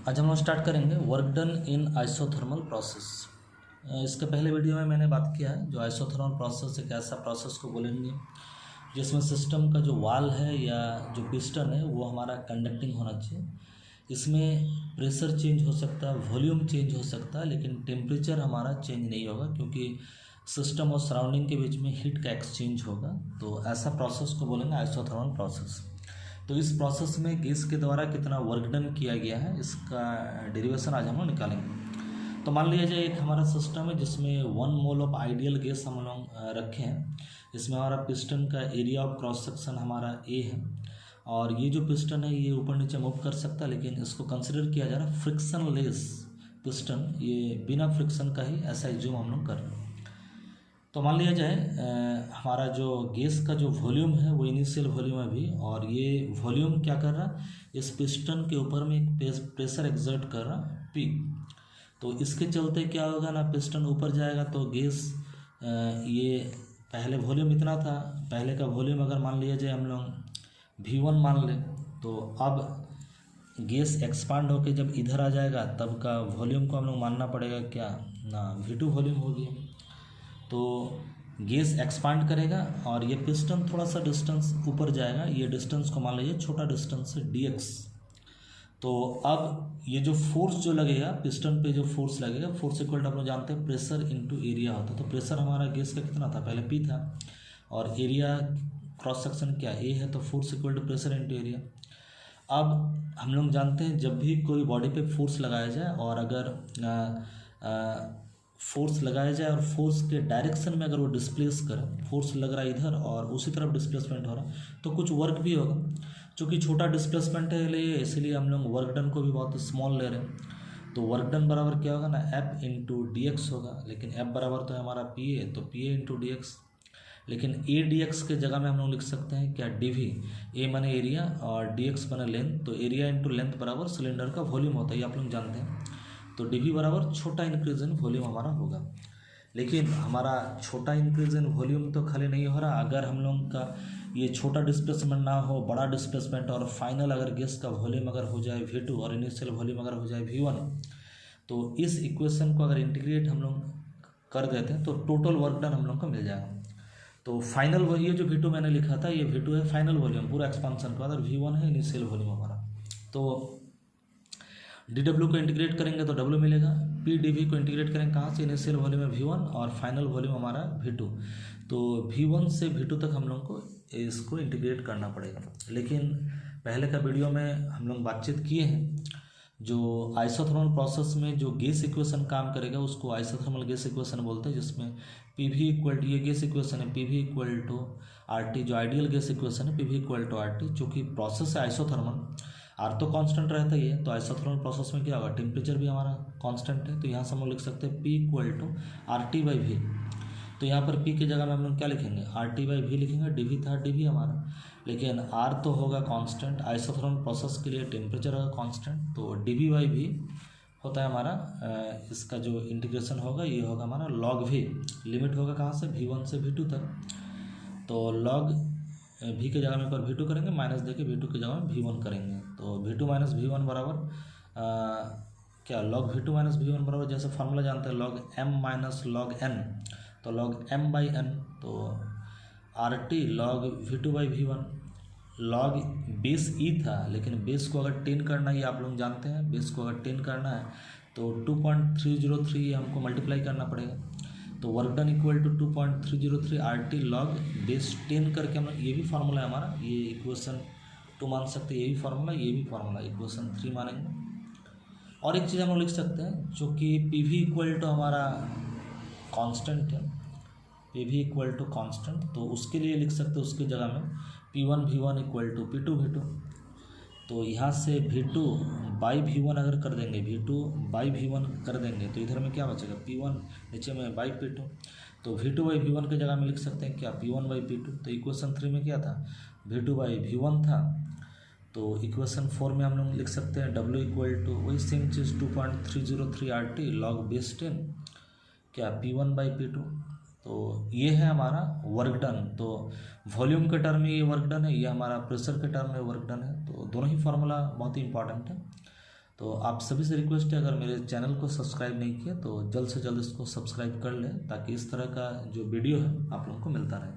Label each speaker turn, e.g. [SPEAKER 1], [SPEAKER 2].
[SPEAKER 1] आज हम लोग स्टार्ट करेंगे work done in isothermal process. इसके पहले वीडियो में मैंने बात किया है जो आइसोथर्मल प्रोसेस एक ऐसा प्रोसेस को बोलेंगे जिसमें सिस्टम का जो वाल है या जो पिस्टन है वो हमारा कंडक्टिंग होना चाहिए। इसमें प्रेशर चेंज हो सकता है, वॉल्यूम चेंज हो सकता है, लेकिन टेम्परेचर हमारा चेंज नहीं होगा क्योंकि सिस्टम और सराउंडिंग के बीच में हीट का एक्सचेंज होगा। तो ऐसा प्रोसेस को बोलेंगे आइसोथर्मल प्रोसेस। तो इस प्रोसेस में गैस के द्वारा कितना वर्क डन किया गया है इसका डेरिवेशन आज हम लोग निकालेंगे। तो मान लिया जाए एक हमारा सिस्टम है जिसमें 1 मोल ऑफ आइडियल गैस हम लोग रखे हैं। इसमें हमारा पिस्टन का एरिया ऑफ क्रॉस सेक्शन हमारा ए है और ये जो पिस्टन है ये ऊपर नीचे मूव कर सकता है, लेकिन इसको कंसिडर किया जा रहा है फ्रिक्शन लेस पिस्टन, ये बिना फ्रिक्शन का ही ऐसा एज्यूम हम लोग कर रहे हैं। तो मान लिया जाए हमारा जो गैस का जो वॉल्यूम है वो इनिशियल वॉल्यूम है भी, और ये वॉल्यूम क्या कर रहा है, इस पिस्टन के ऊपर में एक प्रेशर एक्सर्ट कर रहा पी। तो इसके चलते क्या होगा ना, पिस्टन ऊपर जाएगा तो गैस ये पहले वॉल्यूम इतना था, पहले का वॉल्यूम अगर मान लिया जाए हम लोग V1 मान लें, तो अब गैस एक्सपांड होकर जब इधर आ जाएगा तब का वॉल्यूम को हम लोग मानना पड़ेगा क्या ना, V2 वॉल्यूम हो गया। तो गैस एक्सपांड करेगा और ये पिस्टन थोड़ा सा डिस्टेंस ऊपर जाएगा, ये डिस्टेंस को मान लीजिए छोटा डिस्टेंस है dx। तो अब ये जो फोर्स जो लगेगा पिस्टन पे, जो फोर्स लगेगा, फोर्स इक्वल टू आप लोग जानते हैं प्रेशर इनटू एरिया होता है। तो प्रेशर हमारा गैस का कितना था, पहले P था, और एरिया क्रॉस सेक्शन क्या A है, तो force equal to pressure into area. अब हम लोग जानते हैं जब भी कोई बॉडी पे फोर्स लगाया जाए और अगर फोर्स लगाया जाए और फोर्स के डायरेक्शन में अगर वो डिस्प्लेस करे, फोर्स लग रहा है इधर और उसी तरफ डिस्प्लेसमेंट हो रहा है, तो कुछ वर्क भी होगा। चूँकि छोटा डिस्प्लेसमेंट है लिए इसलिए हम लोग वर्क डन को भी बहुत स्मॉल ले रहे हैं। तो वर्क डन बराबर क्या होगा ना, F इंटू डी एक्स होगा, लेकिन F बराबर तो है हमारा PA, तो PA इंटू डी एक्स। लेकिन A dx के जगह में हम लोग लिख सकते हैं क्या, DV। A माने एरिया और dx माने लेंथ, तो एरिया इंटू लेंथ बराबर सिलेंडर का वॉल्यूम होता है, ये आप लोग जानते हैं। तो DV बराबर छोटा इंक्रीज इन वॉल्यूम हमारा होगा। लेकिन हमारा छोटा इंक्रीज इन वॉल्यूम तो खाली नहीं हो रहा, अगर हम लोग का ये छोटा डिस्प्लेसमेंट ना हो, बड़ा डिस्प्लेसमेंट और फाइनल अगर गैस का वॉल्यूम अगर हो जाए V2 और इनिशियल वॉल्यूम अगर हो जाए V1, तो इस इक्वेशन को अगर इंटीग्रेट हम लोग कर देते हैं तो टोटल वर्क डन हम लोग को मिल जाएगा। तो फाइनल ये जो V2 मैंने लिखा था ये V2 है फाइनल वॉल्यूम पूरा एक्सपांसन के बाद, और V1 है इनिशियल वॉल्यूम हमारा। तो dW को इंटीग्रेट करेंगे तो W मिलेगा, PdV को इंटीग्रेट करेंगे कहाँ से, इनिशियल वॉल्यूम है V1 और फाइनल वॉल्यूम हमारा V2। तो V1 से V2 तक हम लोग को इसको इंटीग्रेट करना पड़ेगा। लेकिन पहले का वीडियो में हम लोग बातचीत किए हैं, जो आइसोथर्मल प्रोसेस में जो गैस इक्वेशन काम करेगा उसको आइसोथर्मल गैस इक्वेशन बोलते हैं, जिसमें PV इक्वल टू, ये गैस इक्वेशन है PV इक्वल टू RT, जो आइडियल गैस इक्वेशन है PV इक्वल टू RT। चूँकि प्रोसेस है आइसोथर्मल, R तो कांस्टेंट रहता ही है, तो आइसोथर्मल प्रोसेस में क्या होगा, टेम्परेचर भी हमारा कांस्टेंट है। तो यहाँ से हम लोग लिख सकते हैं P equal to RT by V। तो यहाँ पर P की जगह में हम लोग क्या लिखेंगे, RT बाई V लिखेंगे, DV था DV हमारा, लेकिन R तो होगा कांस्टेंट, आइसोथर्मल प्रोसेस के लिए टेम्परेचर होगा कांस्टेंट, तो DV बाई V होता है हमारा। इसका जो इंटीग्रेशन होगा ये होगा हमारा log V, लिमिट होगा कहाँ से, V1 से V2 तक। तो log V के जगह में पर V2 करेंगे, माइनस दे के V2 के जगह में V1 करेंगे। तो V2 माइनस V1 बराबर क्या, log V2 माइनस V1 बराबर, जैसे फार्मूला जानते हैं log M minus log N, तो log M बाई N, तो RT log V2 by V1। log base E था, लेकिन बेस को अगर 10 करना है, ये आप लोग जानते हैं, बेस को अगर 10 करना है तो 2.303 हमको मल्टीप्लाई करना पड़ेगा। तो work done equal to 2.303 RT log base 10 करके हम, ये भी फार्मूला है हमारा, ये इक्वेशन 2 मान सकते हैं, ये भी फार्मूला, ये भी फार्मूला, इक्वेशन 3 मानेंगे। और एक चीज़ हम लोग लिख सकते हैं, जो कि PV इक्वल टू हमारा कांस्टेंट है, PV इक्वल टू कांस्टेंट, तो उसके लिए लिख सकते हैं उसकी जगह में P1 V1 equal to P2 V2। तो यहाँ से V2 बाई V1 अगर कर देंगे, V2 बाई V1 कर देंगे, तो इधर में क्या बचेगा, P1 नीचे में बाई P2। तो V2 बाई V1 की जगह में लिख सकते हैं क्या, P1 बाई P2। तो इक्वेशन 3 में क्या था, V2 बाई V1 था। तो इक्वेशन 4 में हम लोग लिख सकते हैं W इक्वल टू वही सेम चीज़ 2.303 RT लॉग बेस 10 क्या, P1 बाई P2। तो ये है हमारा वर्क डन। तो वॉल्यूम के टर्म में ये वर्क डन है, ये हमारा प्रेशर के टर्म में वर्क डन है। तो दोनों ही फार्मूला बहुत ही इंपॉर्टेंट है। तो आप सभी से रिक्वेस्ट है, अगर मेरे चैनल को सब्सक्राइब नहीं किया तो जल्द से जल्द इसको सब्सक्राइब कर लें, ताकि इस तरह का जो वीडियो है आप लोगों को मिलता रहे।